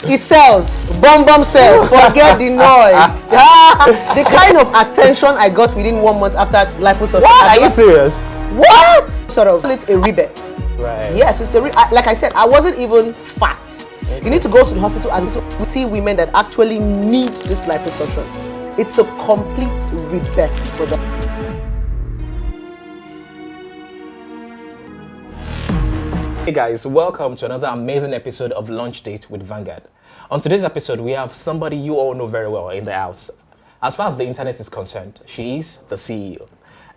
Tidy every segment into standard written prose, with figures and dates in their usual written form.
It sells. Bum sells. Forget the noise. The kind of attention I got within 1 month after liposuction. What? Are you serious? What? Sort of. It's a rebate. Right. Yes, it's like I said, I wasn't even fat. Okay. You need to go to the hospital and see women that actually need this liposuction. It's a complete rebate for them. Hey guys, welcome to another amazing episode of Lunch Date with Vanguard. On today's episode, we have somebody you all know very well in the house. As far as the internet is concerned, she is the CEO.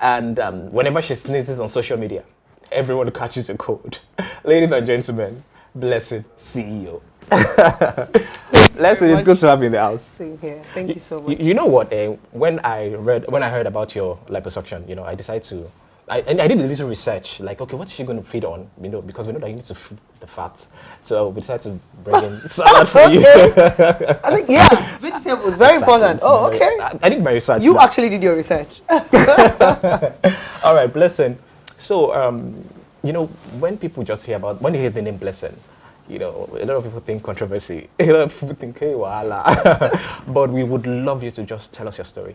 And whenever she sneezes on social media, everyone catches a cold. Ladies and gentlemen, blessed CEO. Blessed, it's good to have you in the house. Same here. Thank you so much. You know what? When I heard about your liposuction, I decided to. I did a little research, like, okay, what's she going to feed on? Because we know that you need to feed the fat. So we decided to bring in salad for you. I think, yeah, vegetable is very important. Oh, okay. I did my research. You actually did your research. All right, Blessing. So, when people just when they hear the name Blessing, a lot of people think controversy. A lot of people think, hey, voila. But we would love you to just tell us your story.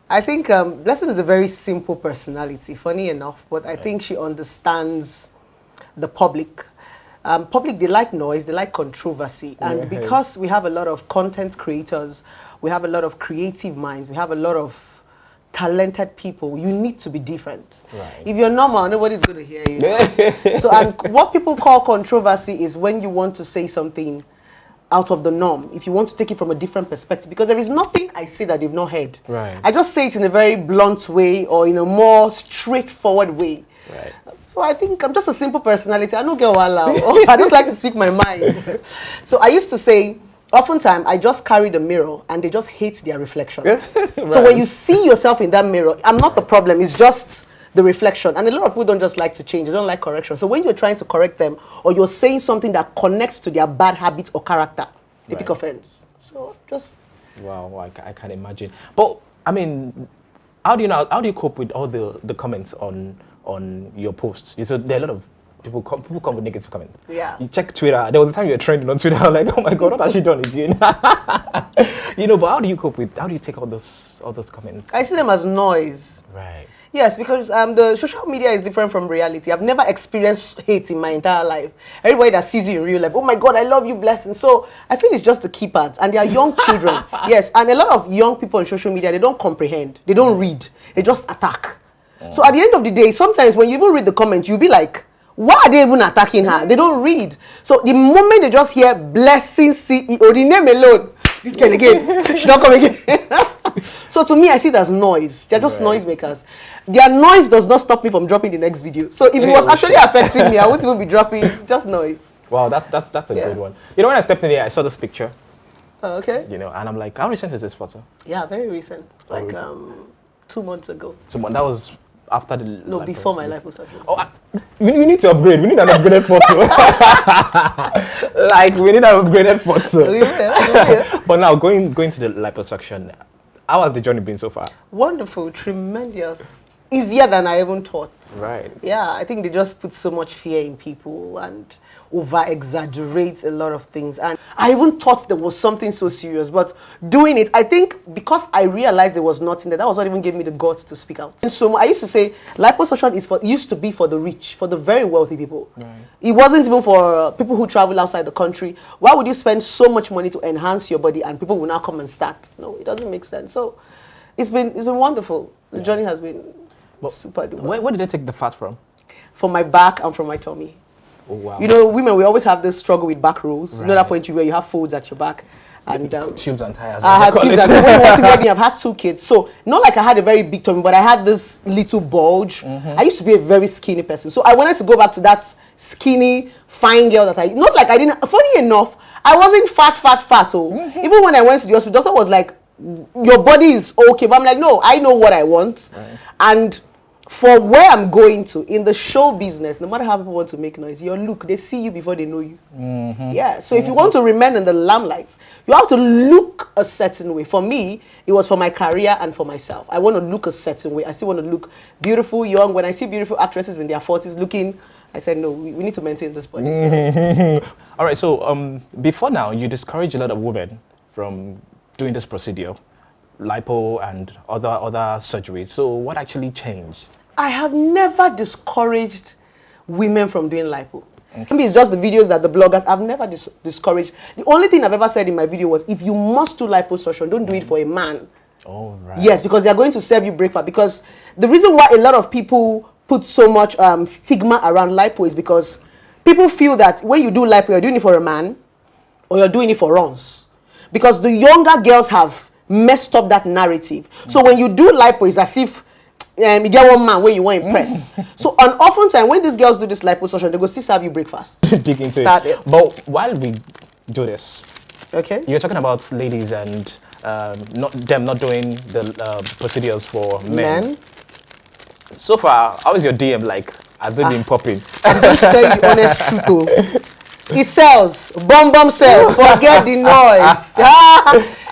I think Blessing is a very simple personality, funny enough, but I think she understands the public. Public, they like noise, they like controversy. And because we have a lot of content creators, we have a lot of creative minds, we have a lot of talented people, you need to be different. Right. If you're normal, nobody's going to hear you. So what people call controversy is when you want to say something out of the norm, if you want to take it from a different perspective, because there is nothing I say that they've not heard. Right. I just say it in a very blunt way or in a more straightforward way. Right. So I think I'm just a simple personality. I don't get wala. I just like to speak my mind. So I used to say, oftentimes I just carry the mirror and they just hate their reflection. Right. So when you see yourself in that mirror, I'm not the problem, it's just the reflection. And a lot of people don't just like to change, they don't like correction. So when you're trying to correct them or you're saying something that connects to their bad habits or character, they pick offense. So just... Wow, I can imagine. But, I mean, how do you cope with all the comments on your posts? So there are a lot of people come with negative comments. Yeah. You check Twitter. There was a time you were trending on Twitter. I'm like, oh my God, what has she done again? But how do you cope with? How do you take all those comments? I see them as noise. Right. Yes, because the social media is different from reality. I've never experienced hate in my entire life. Everybody that sees you in real life, oh my God, I love you, Blessing. So I feel it's just the keypads, and they are young children. Yes, and a lot of young people on social media, they don't comprehend, they don't read, they just attack. So at the end of the day, sometimes when you even read the comments, you'll be like, why are they even attacking her? They don't read. So the moment they just hear Blessing CEO, the name alone, this girl again, she's not coming again. So to me, I see it as noise. They're just noisemakers. Their noise does not stop me from dropping the next video. So if it was actually affecting me, I wouldn't even be dropping just noise. Wow, that's a good one. When I stepped in here, I saw this picture. Oh, okay. And I'm like, how recent is this photo? Yeah, very recent. Like 2 months ago. So that was after the... No, before my liposuction. Oh, we need to upgrade. We need an upgraded photo. We need an upgraded photo. Yeah. But now, going to the liposuction, how has the journey been so far? Wonderful, tremendous. Easier than I even thought. Right. Yeah, I think they just put so much fear in people and over-exaggerate a lot of things. And I even thought there was something so serious, but doing it, I think because I realized there was nothing there, that was what even gave me the guts to speak out. And so I used to say, liposuction used to be for the rich, for the very wealthy people. Right. It wasn't even for people who travel outside the country. Why would you spend so much money to enhance your body and people will now come and start? No, it doesn't make sense. So it's been wonderful. The journey has been super duper. Where did they take the fat from? From my back and from my tummy. Oh, wow. Women, we always have this struggle with back rolls. Right. You know that point where you have folds at your back. And tubes and tires. I had tubes and tires. I've had 2 kids. So not like I had a very big tummy, but I had this little bulge. I used to be a very skinny person. So I wanted to go back to that skinny, fine girl that not like I didn't, funny enough, I wasn't fat. Even when I went to the hospital, the doctor was like, your body is okay. But I'm like, no, I know what I want. Right. And for where I'm going to, in the show business, no matter how people want to make noise, your look, they see you before they know you. Yeah, so if you want to remain in the limelight, you have to look a certain way. For me, it was for my career and for myself. I want to look a certain way. I still want to look beautiful, young. When I see beautiful actresses in their 40s looking I said, no, we need to maintain this body. So. All right, so before now, you discourage a lot of women from doing this procedure, lipo and other surgeries. So what actually changed? I have never discouraged women from doing lipo. Maybe it's just the videos that the bloggers, I've never discouraged. The only thing I've ever said in my video was, if you must do liposuction, don't do it for a man. Oh, right. Yes, because they are going to serve you breakfast. Because the reason why a lot of people put so much stigma around lipo is because people feel that when you do lipo, you're doing it for a man or you're doing it for runs. Because the younger girls have messed up that narrative. So when you do lipo, it's as if you get one man where you want to impress. So and oftentimes when these girls do this liposuction, they go still serve you breakfast. Dig into it. But while we do this, okay, you're talking about ladies and not doing the procedures for men. So far, how is your DM like? Has it been popping? I'm going to tell you the honest truth though. It sells. Bum sells. Forget the noise.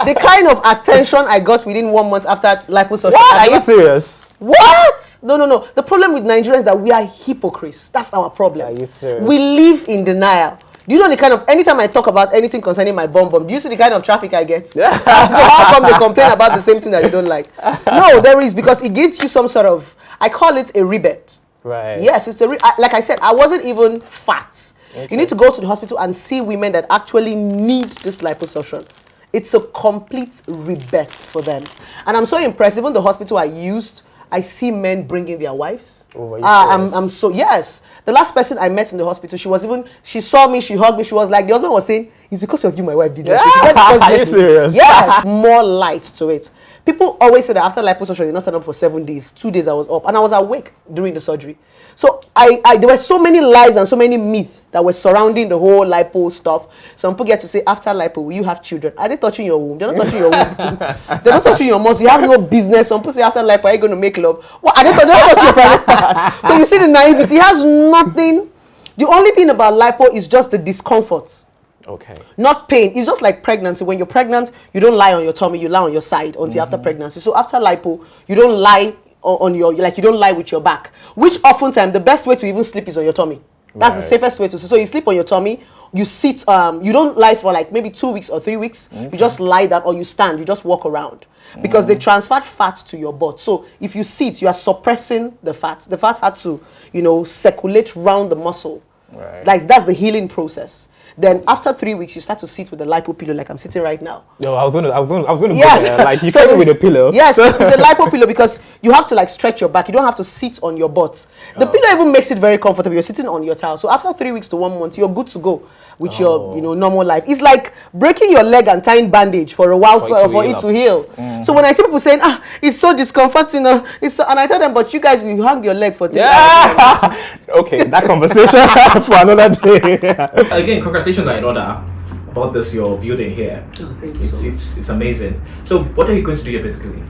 The kind of attention I got within 1 month after liposuction. What? Are you serious? What? No. The problem with Nigeria is that we are hypocrites. That's our problem. Are you serious? We live in denial. Do you know the kind of, anytime I talk about anything concerning my bum, do you see the kind of traffic I get? Yeah. So how come they complain about the same thing that you don't like? No, there is, because it gives you some sort of, I call it a rebate. Right. Yes, it's like I said, I wasn't even fat. Okay. You need to go to the hospital and see women that actually need this liposuction. It's a complete rebate for them. And I'm so impressed, even the hospital I used, I see men bringing their wives. Oh, I'm so, yes. The last person I met in the hospital, she saw me, she hugged me, she was like, the husband was saying, it's because of you my wife did that. Are you serious? Yes. More light to it. People always say that after liposuction, you're not stand up for 7 days. 2 days I was up, and I was awake during the surgery. So there were so many lies and so many myths that were surrounding the whole lipo stuff. Some people get to say, after lipo, will you have children? Are they touching your womb? They're not touching your womb. They're not touching your muscle. You have no business. Some people say, after lipo, are you going to make love? What? They're not touching your private part. So you see the naivety. It has nothing. The only thing about lipo is just the discomfort. Okay. Not pain. It's just like pregnancy. When you're pregnant, you don't lie on your tummy, you lie on your side until after pregnancy. So after lipo, you don't lie on your, like you don't lie with your back. Which oftentimes the best way to even sleep is on your tummy. That's the safest way to sleep. So you sleep on your tummy, you sit, you don't lie for like maybe 2 weeks or 3 weeks. Okay. You just lie down or you stand, you just walk around. Because they transferred fat to your butt. So if you sit, you are suppressing the fat. The fat had to, circulate around the muscle. Right. Like that's the healing process. Then after 3 weeks, you start to sit with the lipo pillow like I'm sitting right now. No, I was gonna go there. Like you came with a pillow. Yes, it's a lipo pillow because you have to like stretch your back. You don't have to sit on your butt. The pillow even makes it very comfortable. You're sitting on your towel. So after 3 weeks to 1 month, you're good to go with your normal life. It's like breaking your leg and tying bandage for a while for it to heal. So when I see people saying, it's so discomforting, and I tell them, but you guys will hang your leg for 3 hours. Okay, that conversation for another day. Again, congratulations are in order about this you're building here. Oh, thank you so much. It's amazing. So what are you going to do here basically?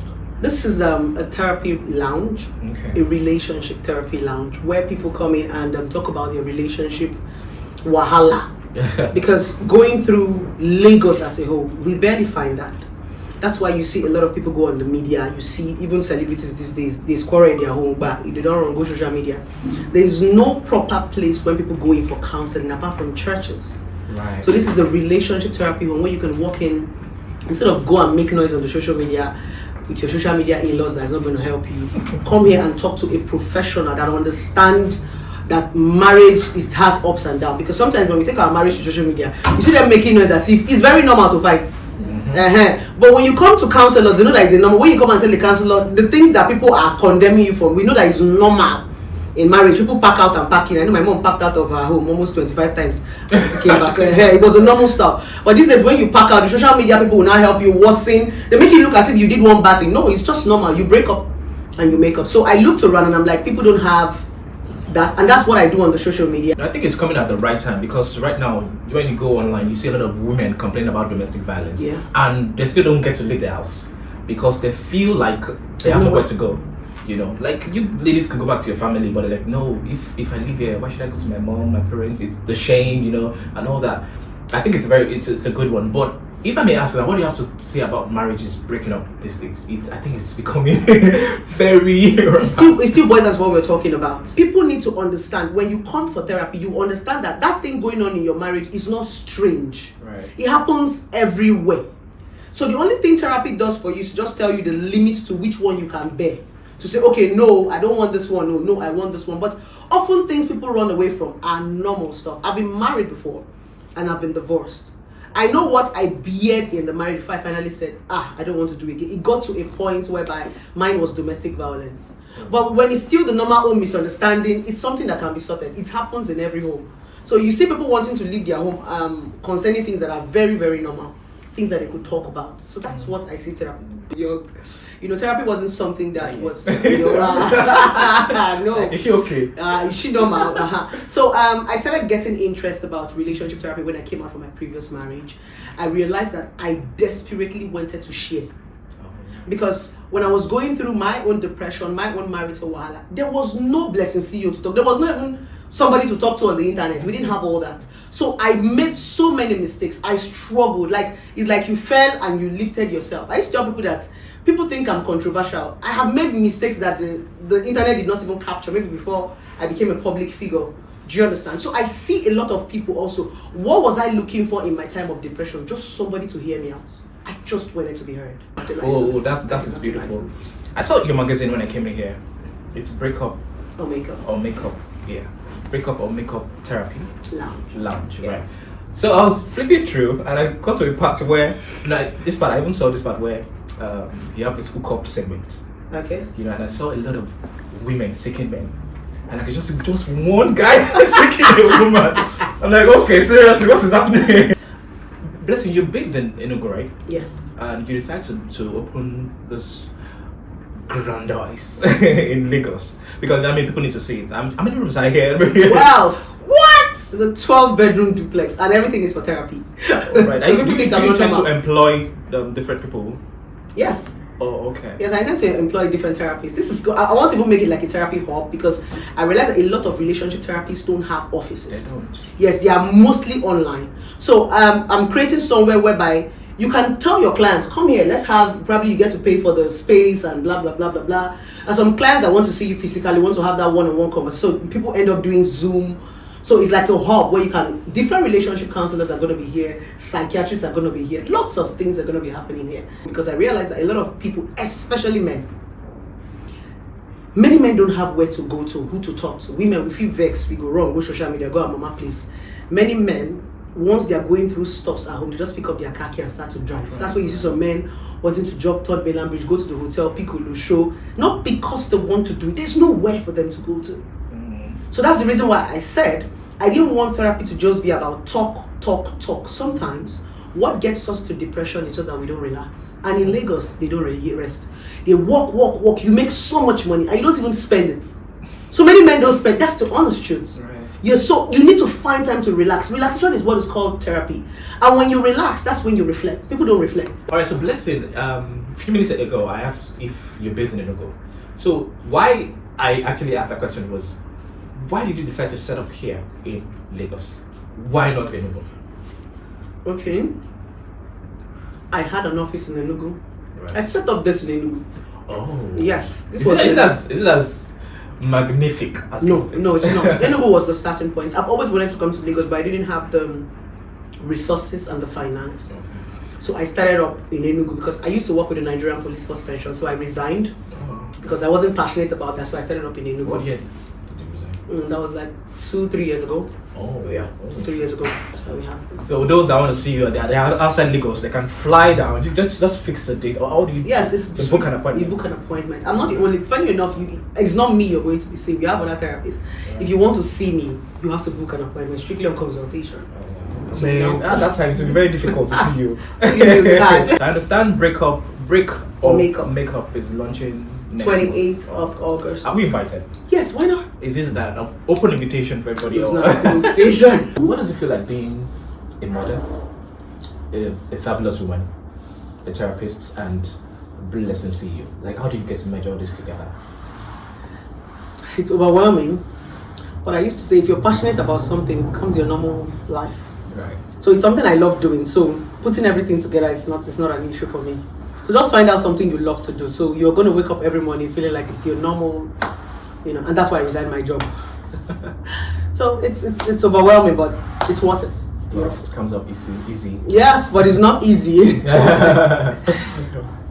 This is a therapy lounge, a relationship therapy lounge where people come in and talk about their relationship wahala. Because going through Lagos as a whole, we barely find that. That's why you see a lot of people go on the media. You see even celebrities these days, they square in their home, but they don't run go social media. There is no proper place when people go in for counseling apart from churches. Right. So this is a relationship therapy home where you can walk in, instead of go and make noise on the social media with your social media in-laws that is not going to help you. Come here and talk to a professional that understands that marriage has ups and downs. Because sometimes when we take our marriage to social media, you see them making noise as if it's very normal to fight. But when you come to counselors, they know that it's a normal. When you come and tell the counselor the things that people are condemning you for, we know that it's normal in marriage. People pack out and pack in. I know my mom packed out of her home almost 25 times. Came back. It was a normal stuff. But these days, when you pack out, the social media people will now help you worsen. They make you look as if you did one bad thing. No, it's just normal. You break up and you make up. So I looked around and I'm like, people don't have that, and that's what I do on the social media. I think it's coming at the right time because right now, when you go online, you see a lot of women complain about domestic violence, and they still don't get to leave their house because they feel like they have nowhere to go. Like you ladies could go back to your family, but they're like, no, if I live here, why should I go to my mom, my parents? It's the shame, and all that. I think it's a good one. But If I may ask that, what do you have to say about marriages breaking up these days? I think it's becoming very. It still boils down to what we're talking about. People need to understand when you come for therapy, you understand that thing going on in your marriage is not strange. Right. It happens everywhere. So the only thing therapy does for you is just tell you the limits to which one you can bear. To say, okay, no, I don't want this one. No, I want this one. But often things people run away from are normal stuff. I've been married before and I've been divorced. I know what I bared in the marriage before I finally said, I don't want to do it again. It got to a point whereby mine was domestic violence. But when it's still the normal home misunderstanding, it's something that can be sorted. It happens in every home. So you see people wanting to leave their home concerning things that are very, very normal. Things that they could talk about. So that's what I see therapy. Therapy wasn't something that was, no. Is she okay? Is she normal? So I started getting interest about relationship therapy when I came out from my previous marriage. I realized that I desperately wanted to share. Because when I was going through my own depression, my own marital wahala, there was no blessing CEO to talk. There was not even somebody to talk to on the internet. We didn't have all that. So I made so many mistakes. I struggled. It's like you fell and you lifted yourself. I used to tell people that people think I'm controversial. I have made mistakes that the internet did not even capture, maybe before I became a public figure. Do you understand? So I see a lot of people also. What was I looking for in my time of depression? Just somebody to hear me out. I just wanted to be heard. Oh, that is beautiful. I saw your magazine when I came in here. It's breakup or makeup. Yeah. Breakup or makeup therapy. Lounge, yeah. Right. So I was flipping through and I got to a part where, this part, I even saw this part where you have this hookup segment. Okay. And I saw a lot of women seeking men. And like just one guy seeking a woman. I'm like, okay, seriously, what is happening? Bless you, you're based in Enugu, right? Yes. And you decided to open this grandiose in Lagos. Because people need to see it. How many rooms are here? 12! What? It's a 12-bedroom duplex and everything is for therapy. Right. So do you tend to employ different people? Yes. Oh, okay. Yes, I intend to employ different therapists. This is good. I want to even make it like a therapy hub because I realize that a lot of relationship therapists don't have offices. They don't. Yes, they are mostly online. So I'm creating somewhere whereby you can tell your clients, come here, let's have, probably you get to pay for the space and blah, blah, blah, blah, blah. And some clients that want to see you physically, want to have that one-on-one conversation. So people end up doing Zoom. So it's like a hub where different relationship counselors are going to be here, psychiatrists are going to be here, lots of things are going to be happening here. Because I realize that a lot of people, especially men, many men don't have where to go to, who to talk to. Women, we feel vexed, we go wrong, go social media, go at mama place. Many men, once they are going through stuffs at home, they just pick up their car key and start to drive. That's why you see some men wanting to jump Third Mainland Bridge, go to the hotel, pick a show, not because they want to do it. There's nowhere for them to go to. So that's the reason why I said I didn't want therapy to just be about talk. Sometimes what gets us to depression is just that we don't relax. And in Lagos, they don't really rest. They walk. You make so much money and you don't even spend it. So many men don't spend. That's the honest truth. Right. You need to find time to relax. Relaxation is what is called therapy. And when you relax, that's when you reflect. People don't reflect. Alright, so Blessing, a few minutes ago, I asked if you're based in Enugu. So why I actually asked that question was, why did you decide to set up here in Lagos? Why not Enugu? Okay. I had an office in Enugu. Right. I set up this in Enugu. Oh. Yes. Is it as magnific as No, this place? no, it's not. Enugu was the starting point. I've always wanted to come to Lagos, but I didn't have the resources and the finance. Okay. So I started up in Enugu because I used to work with the Nigerian Police Force Pension, so I resigned because I wasn't passionate about that, so I started up in Enugu. What year did you resign? That was like 2-3 years ago. Oh, Yeah, 2-3 years ago. That's why we have. So those that want to see you, they are outside Lagos. They can fly down. You just fix the date. Or how do you? Yes, it's you book an appointment. You book an appointment. I'm not the only. Funny enough, it's not me you're going to be seeing. We have other therapists. Yeah. If you want to see me, you have to book an appointment strictly on consultation. So at that time, it will be very difficult to see you. I understand break or makeup is launching next 28th of August. Are we invited? Yes, why not? Is this that an open invitation for everybody? It's not an invitation. What does it feel like being a model, a fabulous woman, a therapist, and Blessing CEO? Like, how do you get to merge all this together? It's overwhelming. But I used to say, if you're passionate about something, it becomes your normal life. Right. So it's something I love doing. So putting everything together is not an issue for me. So just find out something you love to do. So you're going to wake up every morning feeling like it's your normal, and that's why I resigned my job. So it's overwhelming, but it's worth it. It's beautiful. It comes up easy. Yes, but it's not easy.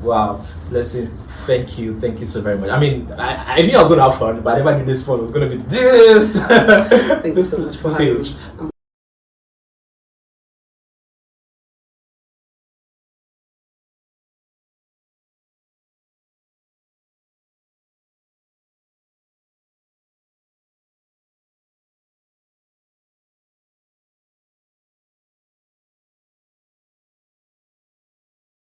Wow, blessing. Thank you so very much. I mean, I knew I was going to have fun, but I never knew this fun was going to be this. Thank you so much for having me.